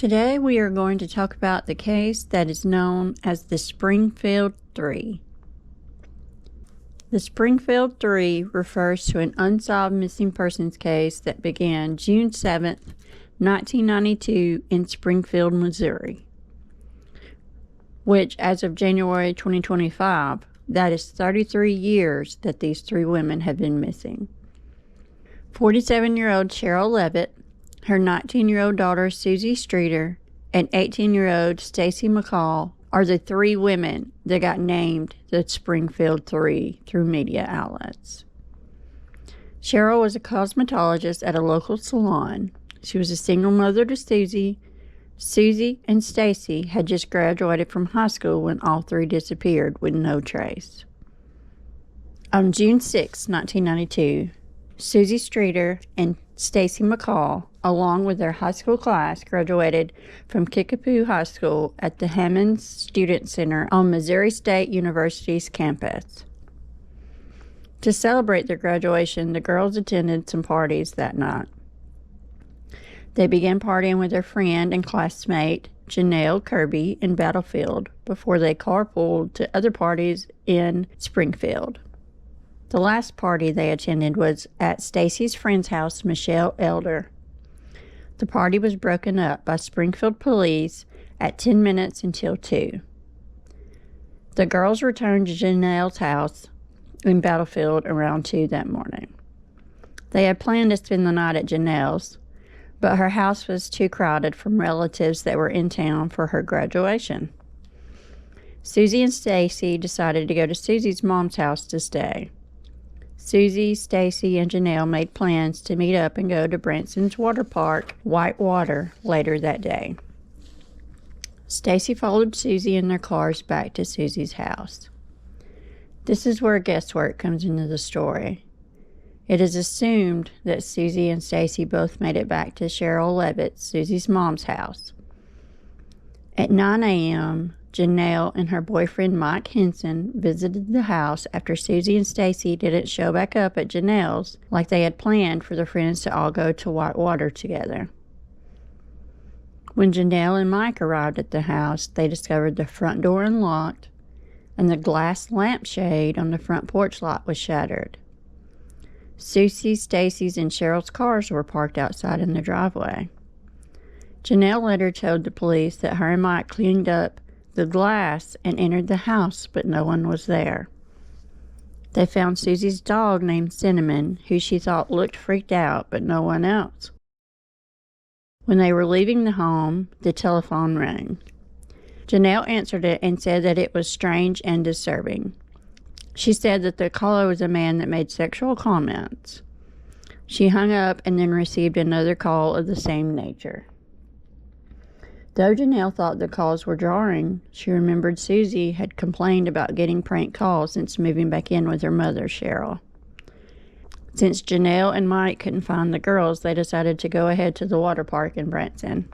Today we are going to talk about the case that is known as the Springfield Three. The Springfield Three refers to an unsolved missing persons case that began June 7, 1992 in Springfield, Missouri, which as of January 2025, that is 33 years that these three women have been missing. 47-year-old Cheryl Levitt, her 19-year-old daughter Susie Streeter, and 18-year-old Stacy McCall are the three women that got named the Springfield Three through media outlets. Cheryl was a cosmetologist at a local salon. She was a single mother to Susie. Susie and Stacy had just graduated from high school when all three disappeared with no trace. On June 6, 1992, Susie Streeter and Stacy McCall, along with their high school class, graduated from Kickapoo High School at the Hammond Student Center on Missouri State University's campus. To celebrate their graduation, the girls attended some parties that night. They began partying with their friend and classmate, Janelle Kirby, in Battlefield before they carpooled to other parties in Springfield. The last party they attended was at Stacy's friend's house, Michelle Elder. The party was broken up by Springfield police at 10 minutes until 2. The girls returned to Janelle's house in Battlefield around 2 that morning. They had planned to spend the night at Janelle's, but her house was too crowded from relatives that were in town for her graduation. Susie and Stacy decided to go to Susie's mom's house to stay. Susie, Stacy, and Janelle made plans to meet up and go to Branson's water park, Whitewater, later that day. Stacy followed Susie in their cars back to Susie's house. This is where guesswork comes into the story. It is assumed that Susie and Stacy both made it back to Cheryl Levitt, Susie's mom's house. At 9 a.m., Janelle and her boyfriend Mike Henson visited the house after Susie and Stacy didn't show back up at Janelle's like they had planned for the friends to all go to Whitewater together. When Janelle and Mike arrived at the house, they discovered the front door unlocked and the glass lampshade on the front porch lot was shattered. Susie, Stacy's, and Cheryl's cars were parked outside in the driveway. Janelle later told the police that her and Mike cleaned up the glass and entered the house, but no one was there. They found Susie's dog named Cinnamon, who she thought looked freaked out, but no one else. When they were leaving the home, the telephone rang. Janelle answered it and said that it was strange and disturbing. She said that the caller was a man that made sexual comments. She hung up and then received another call of the same nature. Though Janelle thought the calls were jarring, she remembered Susie had complained about getting prank calls since moving back in with her mother, Cheryl. Since Janelle and Mike couldn't find the girls, they decided to go ahead to the water park in Branson.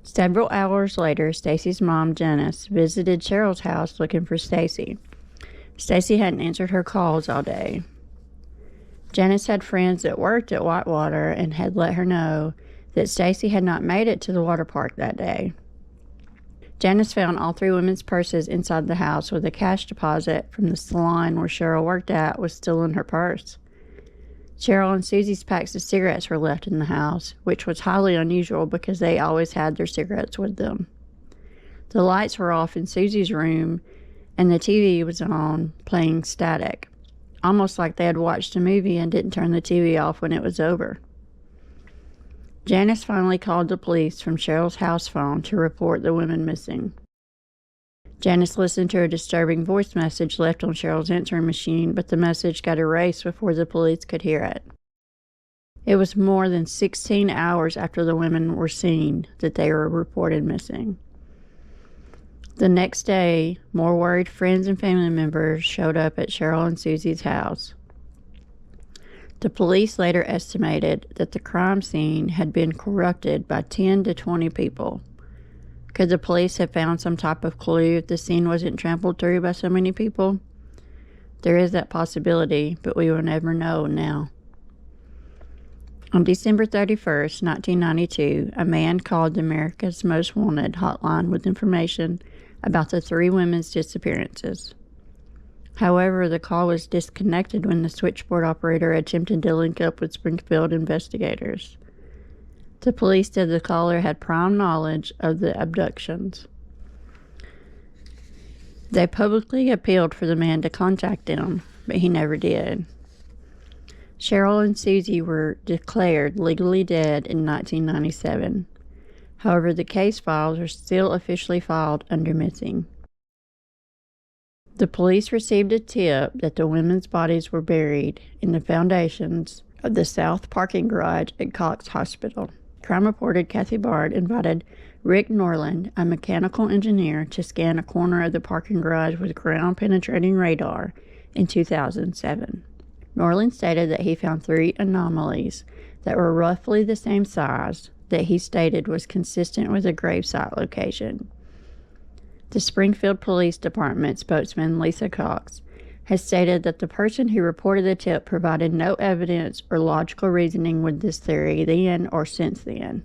Several hours later, Stacy's mom, Janice, visited Cheryl's house looking for Stacy. Stacy hadn't answered her calls all day. Janice had friends that worked at Whitewater and had let her know that Stacy had not made it to the water park that day. Janice found all three women's purses inside the house with a cash deposit from the salon where Cheryl worked at was still in her purse. Cheryl and Susie's packs of cigarettes were left in the house, which was highly unusual because they always had their cigarettes with them. The lights were off in Susie's room and the TV was on, playing static, almost like they had watched a movie and didn't turn the TV off when it was over. Janice finally called the police from Cheryl's house phone to report the women missing. Janice listened to a disturbing voice message left on Cheryl's answering machine, but the message got erased before the police could hear it. It was more than 16 hours after the women were seen that they were reported missing. The next day, more worried friends and family members showed up at Cheryl and Susie's house. The police later estimated that the crime scene had been corrupted by 10 to 20 people. Could the police have found some type of clue if the scene wasn't trampled through by so many people? There is that possibility, but we will never know now. On December 31st, 1992, a man called America's Most Wanted hotline with information about the three women's disappearances. However, the call was disconnected when the switchboard operator attempted to link up with Springfield investigators. The police said the caller had prior knowledge of the abductions. They publicly appealed for the man to contact them, but he never did. Cheryl and Susie were declared legally dead in 1997. However, the case files are still officially filed under missing. The police received a tip that the women's bodies were buried in the foundations of the south parking garage at Cox Hospital. Crime reporter Kathy Bard invited Rick Norland, a mechanical engineer, to scan a corner of the parking garage with ground-penetrating radar in 2007. Norland stated that he found three anomalies that were roughly the same size that he stated was consistent with a gravesite location. The Springfield Police Department spokesman Lisa Cox has stated that the person who reported the tip provided no evidence or logical reasoning with this theory then or since then.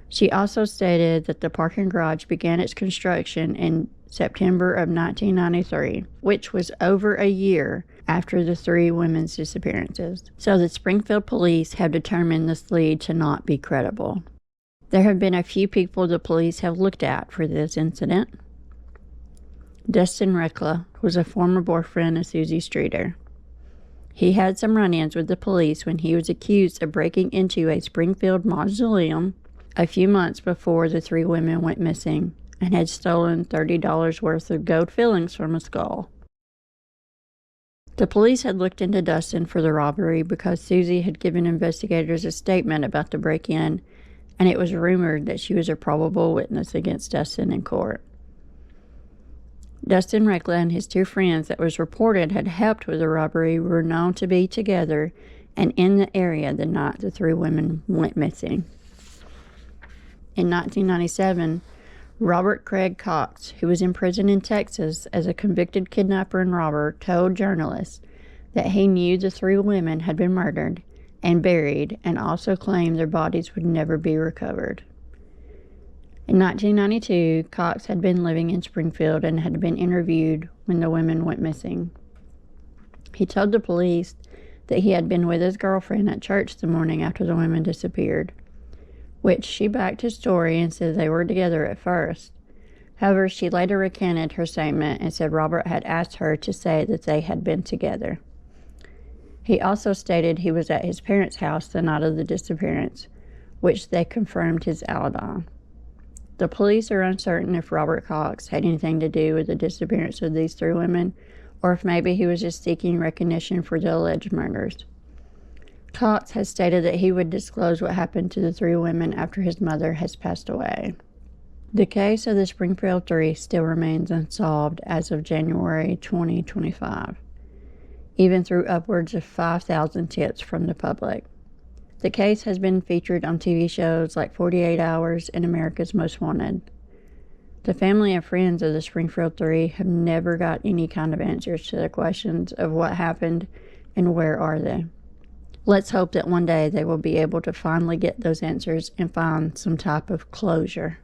She also stated that the parking garage began its construction in September of 1993, which was over a year after the three women's disappearances. So the Springfield police have determined this lead to not be credible. There have been a few people the police have looked at for this incident. Dustin Reckla was a former boyfriend of Susie Streeter. He had some run-ins with the police when he was accused of breaking into a Springfield mausoleum a few months before the three women went missing and had stolen $30 worth of gold fillings from a skull. The police had looked into Dustin for the robbery because Susie had given investigators a statement about the break-in, and it was rumored that she was a probable witness against Dustin in court. Dustin Reckla and his two friends that was reported had helped with the robbery were known to be together and in the area the night the three women went missing. In 1997, Robert Craig Cox, who was in prison in Texas as a convicted kidnapper and robber, told journalists that he knew the three women had been murdered and buried, and also claimed their bodies would never be recovered. In 1992, Cox had been living in Springfield and had been interviewed when the women went missing. He told the police that he had been with his girlfriend at church the morning after the women disappeared, which she backed his story and said they were together at first. However, she later recanted her statement and said Robert had asked her to say that they had been together. He also stated he was at his parents' house the night of the disappearance, which they confirmed his alibi. The police are uncertain if Robert Cox had anything to do with the disappearance of these three women, or if maybe he was just seeking recognition for the alleged murders. Cox has stated that he would disclose what happened to the three women after his mother has passed away. The case of the Springfield Three still remains unsolved as of January 2025, even through upwards of 5,000 tips from the public. The case has been featured on TV shows like 48 Hours and America's Most Wanted. The family and friends of the Springfield Three have never got any kind of answers to their questions of what happened and where are they. Let's hope that one day they will be able to finally get those answers and find some type of closure.